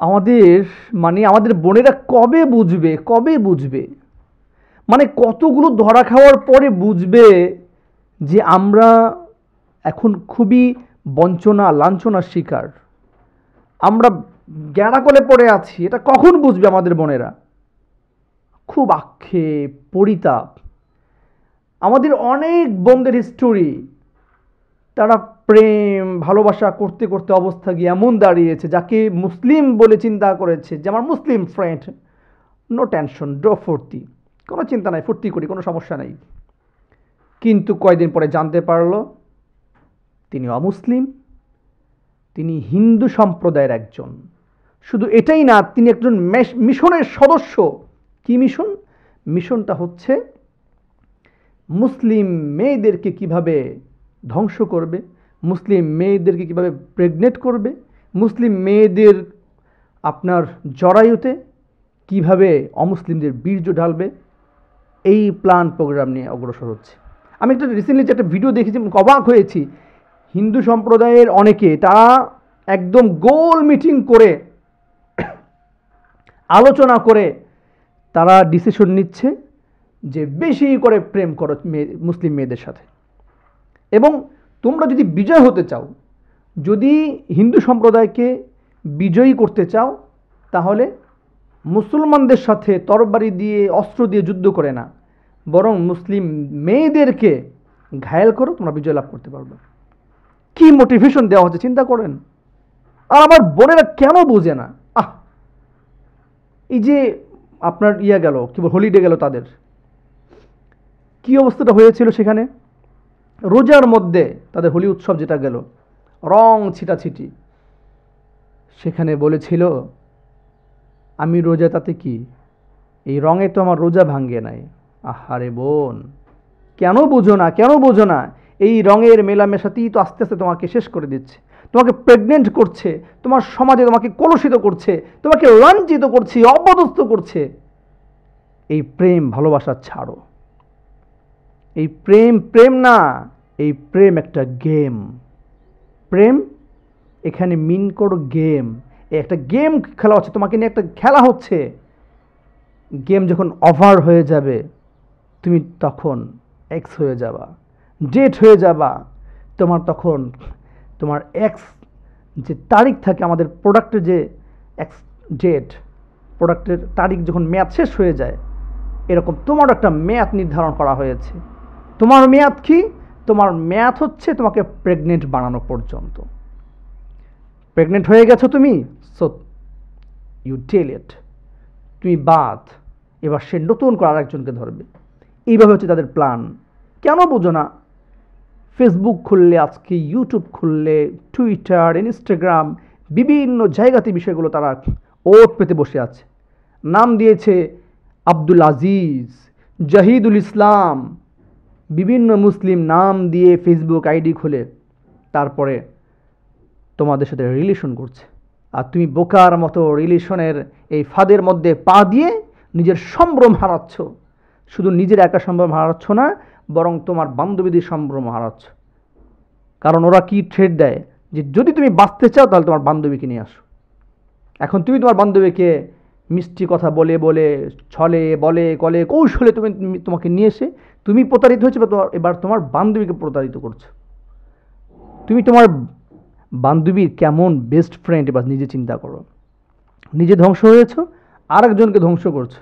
আমাদের আমাদের বোনেরা কবে বুঝবে কতগুলো ধরা খাওয়ার পরে বুঝবে যে আমরা এখন খুবই বঞ্চনা লাঞ্ছনার শিকার, আমরা গ্যাড়াকলে পড়ে আছি। এটা কখন বুঝবে আমাদের বোনেরা? খুব আক্ষেপ, পরিতাপ। আমাদের অনেক বোনদের হিস্টোরি, তারা প্রেম ভালোবাসা করতে করতে অবস্থা গিয়ে এমন দাঁড়িয়েছে, যাকে মুসলিম বলে চিন্তা করেছে যে আমার মুসলিম ফ্রেন্ড, নো টেনশন, ডো ফুর্তি, কোনো চিন্তা নাই, ফুর্তি করি, কোনো সমস্যা নাই। কিন্তু কয়েকদিন পরে জানতে পারলো তিনি অমুসলিম, তিনি হিন্দু সম্প্রদায়ের একজন। শুধু এটাই না, তিনি একজন মিশনের সদস্য। কি মিশন? মিশনটা হচ্ছে মুসলিম মেয়েদেরকে কিভাবে ধ্বংস করবে, মুসলিম মেয়েদেরকে কিভাবে প্রেগনেন্ট করবে, মুসলিম মেয়েদের আপনার জরায়ুতে কিভাবে অমুসলিমদের বীর্য ঢালবে, এই প্ল্যান প্রোগ্রাম নিয়ে অগ্রসর হচ্ছে। আমি রিসেন্টলি একটা ভিডিও দেখেছি, অবাক হয়েছি। হিন্দু সম্প্রদায়ের অনেকে তারা একদম গোল মিটিং করে আলোচনা করে তারা ডিসিশন নিচ্ছে যে বেশি করে প্রেম করো মুসলিম মেয়েদের সাথে। এবং তোমরা যদি বিজয় হতে চাও, যদি হিন্দু সম্প্রদায়কে বিজয়ী করতে চাও, তাহলে মুসলমানদের সাথে তরবারি দিয়ে অস্ত্র দিয়ে যুদ্ধ করে না, বরং মুসলিম মেয়েদেরকে ঘায়েল করো, তোমরা বিজয় লাভ করতে পারবে। কি মোটিভেশন দেওয়া হচ্ছে চিন্তা করেন। আর আমার বোনেরা কেন বোঝে না? এই যে আপনার গেল, কি বল, হলিডে গেল, তাদের কি অবস্থাটা হয়েছিল সেখানে। রোজার মধ্যে তাদের হোলি উৎসব যেটা গেল, রং ছিটাছিটি, সেখানে বলেছিল আমি রোজা, তাতে কি, এই রঙে তো আমার রোজা ভাঙ্গে নাই। আহারে বোন, কেন বোঝো না? এই রঙের মেলামেশাতেই তো আস্তে আস্তে তোমাকে শেষ করে দিচ্ছে, তোমাকে প্রেগনেন্ট করছে, তোমার সমাজে তোমাকে কলুষিত করছে, তোমাকে লাঞ্ছিত করছে, অপদস্থ করছে। এই প্রেম ভালোবাসা ছাড়ো। এই প্রেম না, এই প্রেম একটা গেম। প্রেম এখানে মিন করো গেম। একটা গেম খেলা হচ্ছে, তোমাকে নিয়ে একটা খেলা হচ্ছে। গেম যখন ওভার হয়ে যাবে, তুমি তখন এক্স হয়ে যাবা, ডেট হয়ে যাবা। তখন তোমার এক্স যে তারিখ থাকে, আমাদের প্রোডাক্টের যে এক্স ডেট, প্রোডাক্টের তারিখ যখন মেয়াদ শেষ হয়ে যায়, এরকম তোমার একটা মেয়াদ নির্ধারণ করা হয়েছে। তোমার মেয়াদ কি? তোমার মেয়াদ হচ্ছে তোমাকে প্রেগনেন্ট বানানো পর্যন্ত। প্রেগনেন্ট হয়ে গেছো তুমি, সো ইউ টেল ইট, তুমি বাদ। এবার সে নতুন করে আরেকজনকে ধরবে। এইভাবে হচ্ছে তাদের প্ল্যান। কেন বোঝো না? ফেসবুক খুললে, আজকে ইউটিউব খুললে, টুইটার, ইনস্টাগ্রাম, বিভিন্ন জায়গাতে বিষয়গুলো তারা ওট পেতে বসে আছে। নাম দিয়েছে আব্দুল আজিজ, জাহিদুল ইসলাম, বিভিন্ন মুসলিম নাম দিয়ে ফেসবুক আইডি খুলে তারপরে তোমাদের সাথে রিলেশন করছে। আর তুমি বোকার মতো রিলেশনের এই ফাঁদের মধ্যে পা দিয়ে নিজের সম্ভ্রম হারাচ্ছ। শুধু নিজের একা সম্ভ্রম হারাচ্ছ না, বরং তোমার বান্ধবীদের সম্ভ্রম হারাচ্ছ। কারণ ওরা কি থ্রেট দেয় যে যদি তুমি বাঁচতে চাও তাহলে তোমার বান্ধবীকে নিয়ে আসো। এখন তুমি তোমার বান্ধবীকে মিষ্টি কথা বলে বলে, ছলে বলে কলে কৌশলে তোমাকে নিয়ে এসে তুমি প্রতারিত হয়েছে, বা এবার তোমার বান্ধবীকে প্রতারিত করছো। তুমি তোমার বান্ধবীর কেমন বেস্ট ফ্রেন্ড এবার নিজে চিন্তা করো। নিজে ধ্বংস হয়েছো, আরেকজনকে ধ্বংস করছো।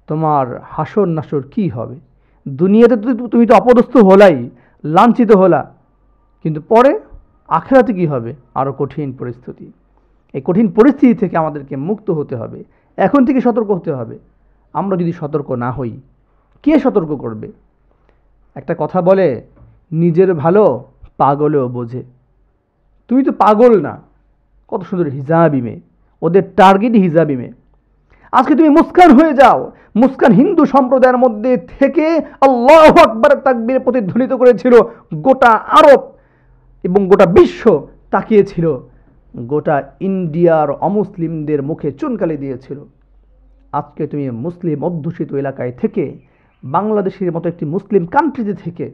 তোমার হাসর নাসর কি হবে? দুনিয়াতে তুমি তো অপদস্থ হলাই, লাঞ্ছিত হলা, কিন্তু পরে আখিরাতে কি হবে? আরও কঠিন পরিস্থিতি। এই কঠিন পরিস্থিতি থেকে আমাদেরকে মুক্ত হতে হবে, এখন থেকে সতর্ক হতে হবে। আমরা যদি সতর্ক না হই, কে সতর্ক করবে? একটা কথা বলে, নিজের ভালো পাগলেও বোঝে। তুমি তো পাগল না, কত সুন্দর হিজাবি মেয়ে, ওদের টার্গেটই হিজাবি মেয়ে। আজকে তুমি মুস্কান হয়ে যাও। মুস্কান হিন্দু সম্প্রদায়ের মধ্যে থেকে আল্লাহু আকবার তাকবীর প্রতিধ্বনিত করেছিল। গোটা আরব এবং গোটা বিশ্ব তাকিয়েছিল, গোটা ইন্ডিয়ার অমুসলিমদের মুখে চুনকালি দিয়েছিল। আজকে তুমি মুসলিম অধ্যুষিত এলাকায় থেকে, বাংলাদেশের মতো একটি মুসলিম কান্ট্রিতে থেকে,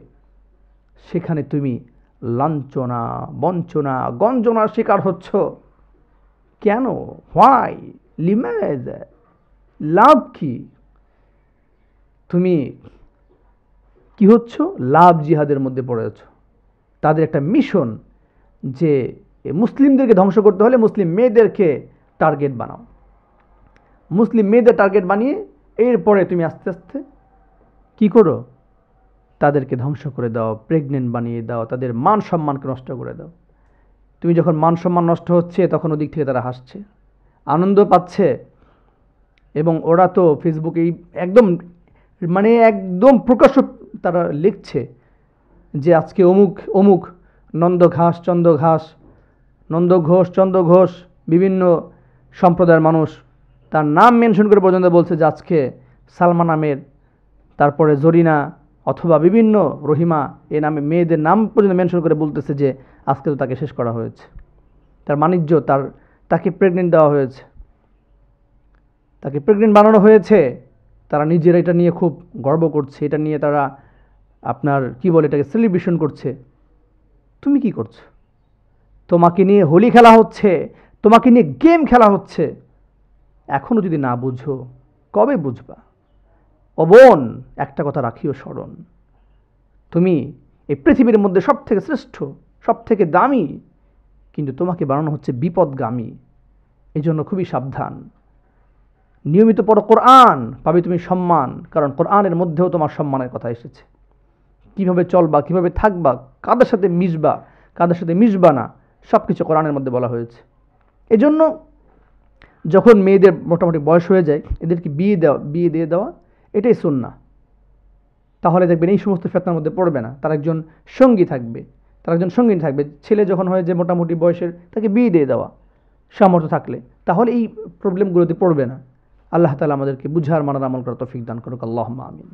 সেখানে তুমি লাঞ্ছনা, বঞ্চনা, গঞ্জনার শিকার হচ্ছ। কেন? হোয়াই? লিমাযা? লাভ কি? তুমি কি হচ্ছ? লাভ জিহাদের মধ্যে পড়েছ। তাদের একটা মিশন যে মুসলিমদেরকে ধ্বংস করতে হলে মুসলিম মেয়েদেরকে টার্গেট বানাও। মুসলিম মেয়েদের টার্গেট বানিয়ে এরপরে তুমি আস্তে আস্তে কি করো? তাদেরকে ধ্বংস করে দাও, প্রেগনেন্ট বানিয়ে দাও, তাদের মান সম্মানকে নষ্ট করে দাও। তুমি যখন মান সম্মান নষ্ট হচ্ছে তখন ওদিক থেকে তারা হাসছে, আনন্দ পাচ্ছে। এবং ওরা তো ফেসবুকে একদম একদম প্রকাশ্য তারা লিখছে যে আজকে অমুক অমুক নন্দ ঘোষ চন্দ্র ঘোষ বিভিন্ন সম্প্রদায়ের মানুষ তার নাম মেনশন করে পর্যন্ত বলছে যে আজকে সালমা নামের, তারপরে জরিনা অথবা বিভিন্ন রহিমা এ নামে মেয়েদের নাম পর্যন্ত মেনশন করে বলতেছে যে আজকে তো তাকে শেষ করা হয়েছে, তার বাণিজ্য, তাকে প্রেগনেন্ট দেওয়া হয়েছে, তাকে প্রেগনেন্ট বানানো হয়েছে। তারা নিজেরা এটা নিয়ে খুব গর্ব করছে, এটা নিয়ে তারা আপনার কি বলে এটাকে সেলিব্রেশন করছে। তুমি কি করছো? তোমাকে নিয়ে হোলি খেলা হচ্ছে, তোমাকে নিয়ে গেম খেলা হচ্ছে। এখনো যদি না বুঝো কবে বুঝবা? ও বোন, একটা কথা রাখিও স্মরণ, তুমি এই পৃথিবীর মধ্যে সব থেকে শ্রেষ্ঠ, সব থেকে দামি, কিন্তু তোমাকে বানানো হচ্ছে বিপদগামী। এই জন্য খুবই সাবধান। নিয়মিত পড়ো কোরআন, পাবে তুমি সম্মান, কারণ কোরআনের মধ্যেও তোমার সম্মানের কথা এসেছে। কিভাবে চলবা, কিভাবে থাকবা, কাদের সাথে মিশবা, কাদের সাথে মিশবা না, সব কিছু কোরআনের মধ্যে বলা হয়েছে। এজন্য যখন মেয়েদের মোটামুটি বয়স হয়ে যায় এদেরকে বিয়ে দিয়ে দেওয়া, এটাই সুন্নাহ। তাহলে দেখবেন এই সমস্ত ফিতনার মধ্যে পড়বে না, তার একজন সঙ্গী থাকবে। ছেলে যখন হয় যে মোটামুটি বয়সের, তাকে বিয়ে দিয়ে দেওয়া সামর্থ্য থাকলে, তাহলে এই প্রবলেমগুলোতে পড়বে না। আল্লাহ তাআলা আমাদেরকে বুঝার মানার আমল করার তৌফিক দান করুক। আল্লাহুম্মা আমিন।